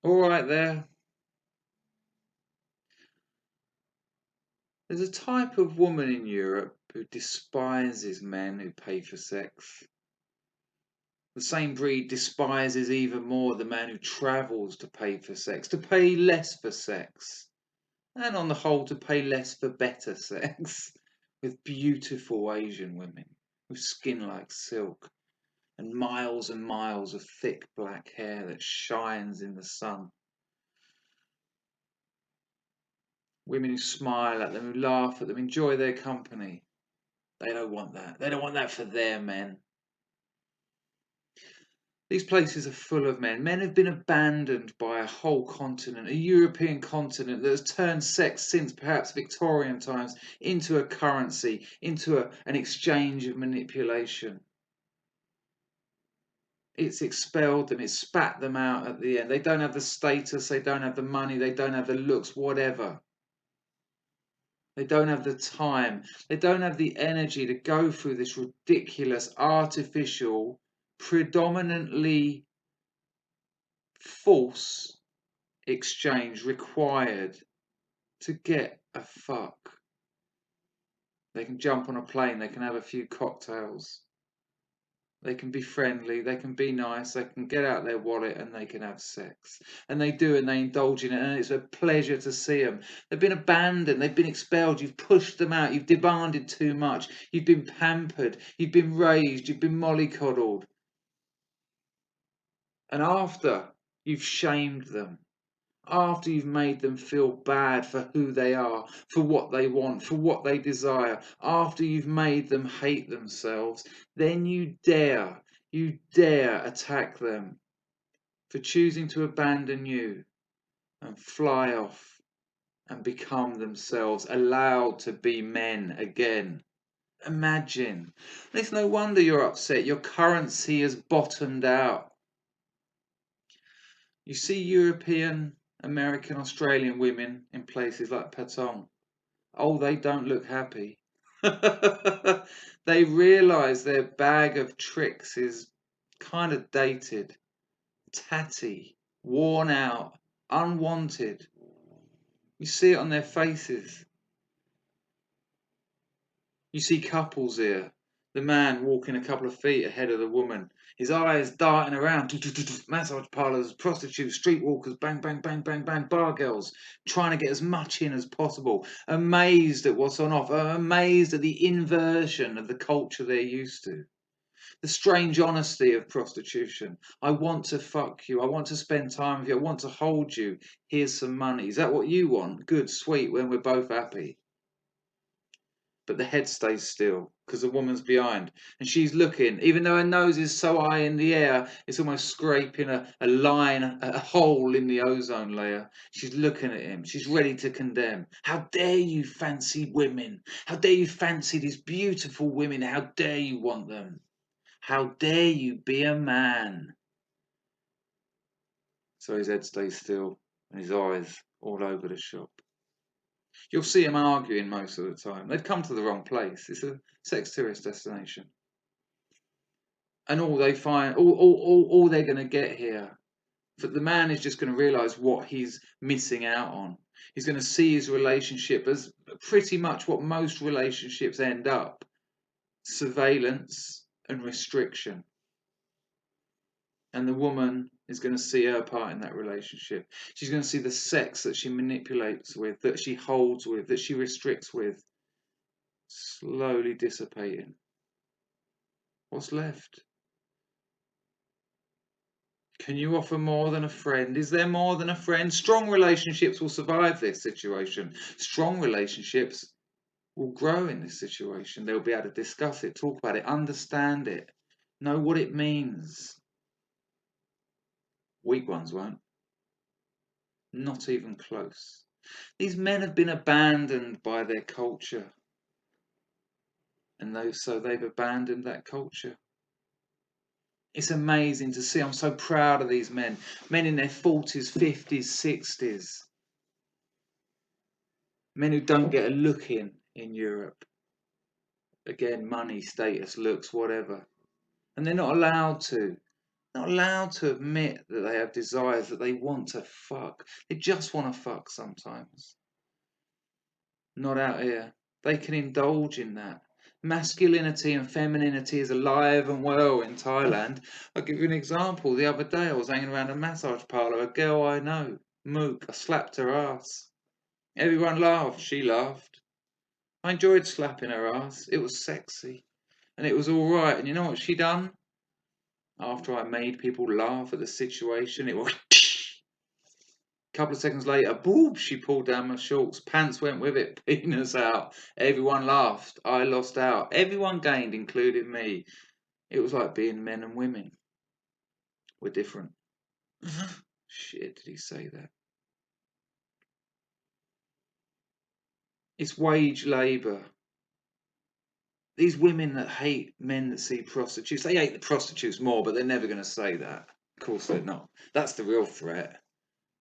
All right there. There's a type of woman in Europe who despises men who pay for sex. The same breed despises even more the man who travels to pay for sex, to pay less for sex, and on the whole to pay less for better sex, with beautiful Asian women with skin like silk and miles of thick black hair that shines in the sun. Women who smile at them, who laugh at them, enjoy their company. They don't want that. They don't want that for their men. These places are full of men. Men have been abandoned by a whole continent, a European continent that has turned sex since perhaps Victorian times into a currency, into an exchange of manipulation. It's expelled them, it's spat them out at the end. They don't have the status, they don't have the money, they don't have the looks, whatever. They don't have the time, they don't have the energy to go through this ridiculous, artificial, predominantly false exchange required to get a fuck. They can jump on a plane, they can have a few cocktails, they can be friendly, they can be nice, they can get out their wallet and they can have sex. And they do, and they indulge in it, and it's a pleasure to see them. They've been abandoned, they've been expelled, you've pushed them out, you've demanded too much, you've been pampered, you've been raised, you've been mollycoddled. And after you've shamed them, after you've made them feel bad for who they are, for what they want, for what they desire, after you've made them hate themselves, then you dare attack them for choosing to abandon you and fly off and become themselves, allowed to be men again. Imagine. It's no wonder you're upset. Your currency has bottomed out. You see European, American, Australian women in places like Patong. Oh, they don't look happy. They realise their bag of tricks is kind of dated, tatty, worn out, unwanted. You see it on their faces. You see couples here. The man walking a couple of feet ahead of the woman, his eyes darting around. Massage parlours, prostitutes, streetwalkers, bang, bang, bang, bang, bang, bar girls, trying to get as much in as possible. Amazed at what's on offer, amazed at the inversion of the culture they're used to. The strange honesty of prostitution. I want to fuck you. I want to spend time with you. I want to hold you. Here's some money. Is that what you want? Good, sweet, when we're both happy. But the head stays still because the woman's behind and she's looking, even though her nose is so high in the air, it's almost scraping a line, a hole in the ozone layer. She's looking at him. She's ready to condemn. How dare you fancy women? How dare you fancy these beautiful women? How dare you want them? How dare you be a man? So his head stays still and his eyes all over the shop. You'll see them arguing most of the time. They've come to the wrong place. It's a sex tourist destination. And all they find, all they're going to get here, but the man is just going to realise what he's missing out on. He's going to see his relationship as pretty much what most relationships end up: surveillance and restriction. And the woman is going to see her part in that relationship. She's going to see the sex that she manipulates with, that she holds with, that she restricts with, slowly dissipating. What's left? Can you offer more than a friend? Is there more than a friend? Strong relationships will survive this situation. Strong relationships will grow in this situation. They'll be able to discuss it, talk about it, understand it, know what it means. Weak ones won't. Not even close. These men have been abandoned by their culture. And so they've abandoned that culture. It's amazing to see. I'm so proud of these men. Men in their 40s, 50s, 60s. Men who don't get a look in Europe. Again, money, status, looks, whatever. And they're not allowed to. Not allowed to admit that they have desires, that they want to fuck. They just want to fuck sometimes. Not out here. They can indulge in that. Masculinity and femininity is alive and well in Thailand. I'll give you an example. The other day I was hanging around a massage parlour. A girl I know, Mook, I slapped her ass. Everyone laughed. She laughed. I enjoyed slapping her ass. It was sexy. And it was alright. And you know what she done? After I made people laugh at the situation, it was... A couple of seconds later, boom, she pulled down my shorts. Pants went with it, penis out. Everyone laughed. I lost out. Everyone gained, including me. It was like being men and women. We're different. Shit, did he say that? It's wage labour. These women that hate men that see prostitutes, they hate the prostitutes more, but they're never going to say that. Of course they're not. That's the real threat.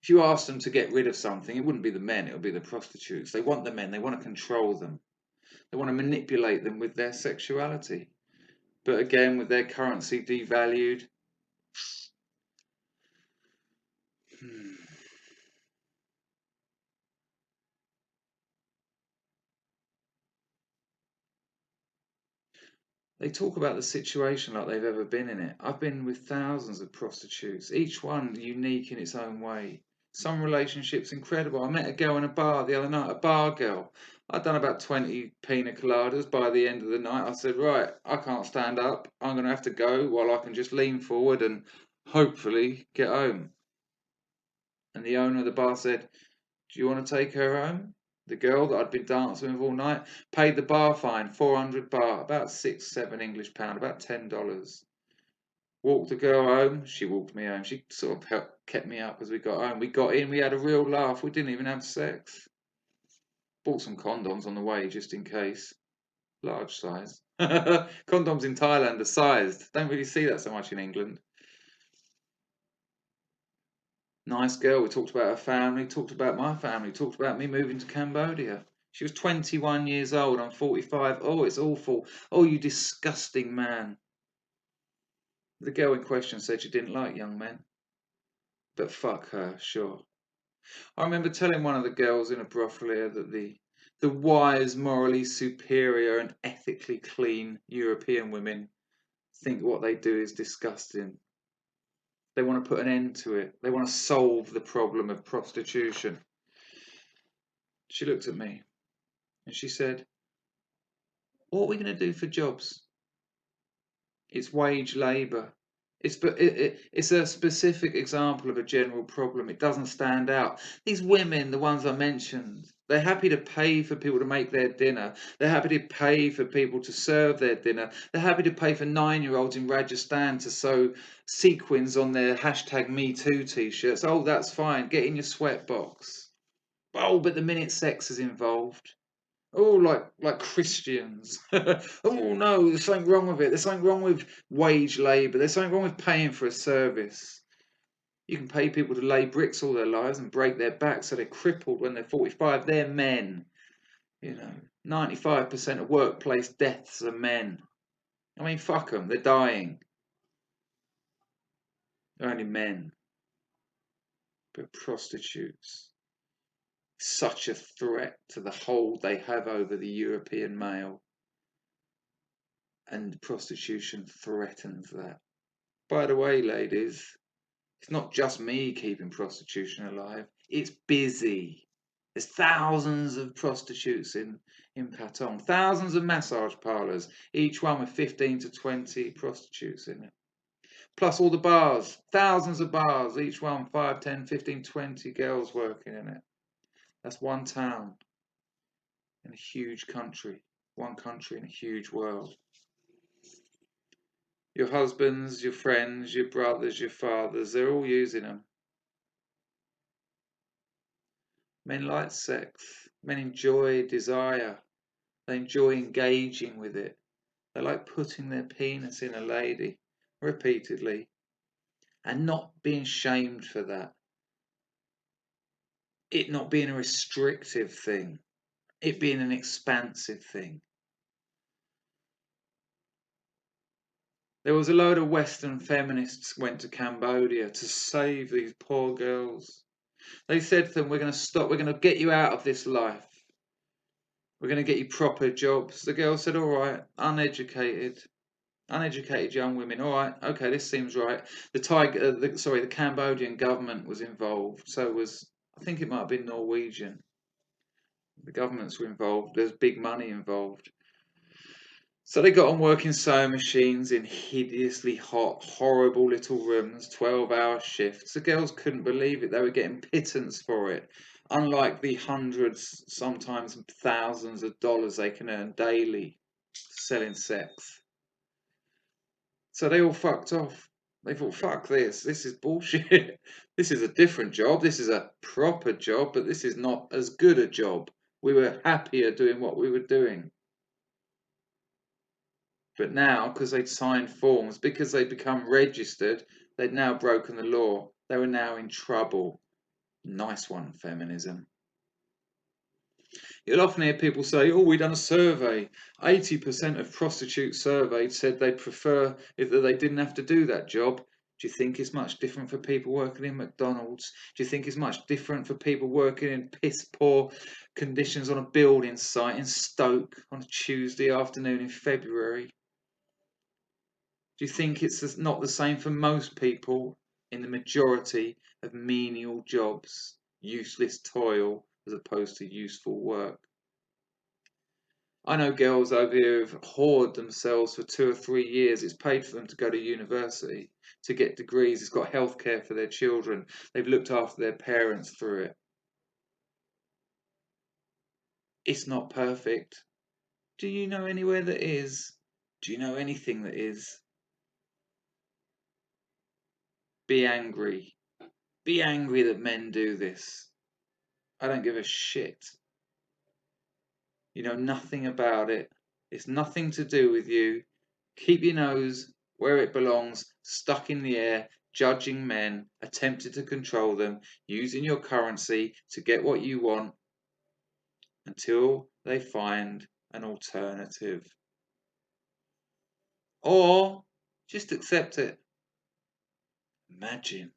If you ask them to get rid of something, it wouldn't be the men, it would be the prostitutes. They want the men, they want to control them. They want to manipulate them with their sexuality. But again, with their currency devalued. They talk about the situation like they've ever been in it. I've been with thousands of prostitutes, each one unique in its own way. Some relationships incredible. I met a girl in a bar the other night, a bar girl. I'd done about 20 pina coladas by the end of the night. I said, right, I can't stand up. I'm going to have to go while I can just lean forward and hopefully get home. And the owner of the bar said, do you want to take her home? The girl that I'd been dancing with all night paid the bar fine, 400 baht, about 6, 7 English pound, about $10. Walked the girl home. She walked me home. She sort of kept me up as we got home. We got in. We had a real laugh. We didn't even have sex. Bought some condoms on the way just in case. Large size. Condoms in Thailand are sized. Don't really see that so much in England. Nice girl. We talked about her family, talked about my family, talked about me moving to Cambodia. She was 21 years old. I'm 45. Oh, it's awful. Oh, you disgusting man. The girl in question said she didn't like young men. But fuck her, sure. I remember telling one of the girls in a brothel here that the wise, morally superior and ethically clean European women think what they do is disgusting. They want to put an end to it. They want to solve the problem of prostitution. She looked at me and she said, what are we going to do for jobs? It's wage labour. It's a specific example of a general problem. It doesn't stand out. These women, the ones I mentioned, they're happy to pay for people to make their dinner. They're happy to pay for people to serve their dinner. They're happy to pay for 9-year-olds in Rajasthan to sew sequins on their #MeToo t-shirts. Oh, that's fine. Get in your sweatbox. Oh, but the minute sex is involved, oh, like Christians. Oh no, there's something wrong with it. There's something wrong with wage labour. There's something wrong with paying for a service. You can pay people to lay bricks all their lives and break their backs so they're crippled when they're 45. They're men. 95% of workplace deaths are men. I mean, fuck them. They're dying. They're only men. But prostitutes. Such a threat to the hold they have over the European male. And prostitution threatens that. By the way, ladies, it's not just me keeping prostitution alive. It's busy. There's thousands of prostitutes in Patong, thousands of massage parlours, each one with 15 to 20 prostitutes in it. Plus all the bars, thousands of bars, each one 5, 10, 15, 20 girls working in it. That's one town in a huge country. One country in a huge world. Your husbands, your friends, your brothers, your fathers, they're all using them. Men like sex. Men enjoy desire. They enjoy engaging with it. They like putting their penis in a lady repeatedly and not being shamed for that. It not being a restrictive thing. It being an expansive thing. There was a load of Western feminists went to Cambodia to save these poor girls. They said to them, we're going to stop, we're going to get you out of this life. We're going to get you proper jobs. The girl said, all right, uneducated young women. All right, okay, this seems right. The Cambodian government was involved. So was, I think it might have been Norwegian. The governments were involved. There's big money involved. So they got on working sewing machines in hideously hot, horrible little rooms, 12-hour shifts. The girls couldn't believe it. They were getting pittance for it. Unlike the hundreds, sometimes thousands of dollars they can earn daily selling sex. So they all fucked off. They thought, fuck this. This is bullshit. This is a different job. This is a proper job, but this is not as good a job. We were happier doing what we were doing. But now, because they'd signed forms, because they'd become registered, they'd now broken the law. They were now in trouble. Nice one, feminism. You'll often hear people say, oh, we done a survey. 80% of prostitutes surveyed said they'd prefer if they didn't have to do that job. Do you think it's much different for people working in McDonald's? Do you think it's much different for people working in piss poor conditions on a building site in Stoke on a Tuesday afternoon in February? Do you think it's not the same for most people in the majority of menial jobs, useless toil as opposed to useful work? I know girls over here who've whored themselves for 2 or 3 years. It's paid for them to go to university, to get degrees. It's got healthcare for their children. They've looked after their parents through it. It's not perfect. Do you know anywhere that is? Do you know anything that is? Be angry. Be angry that men do this. I don't give a shit. You know nothing about it. It's nothing to do with you. Keep your nose where it belongs, stuck in the air, judging men, attempting to control them, using your currency to get what you want until they find an alternative. Or just accept it. Imagine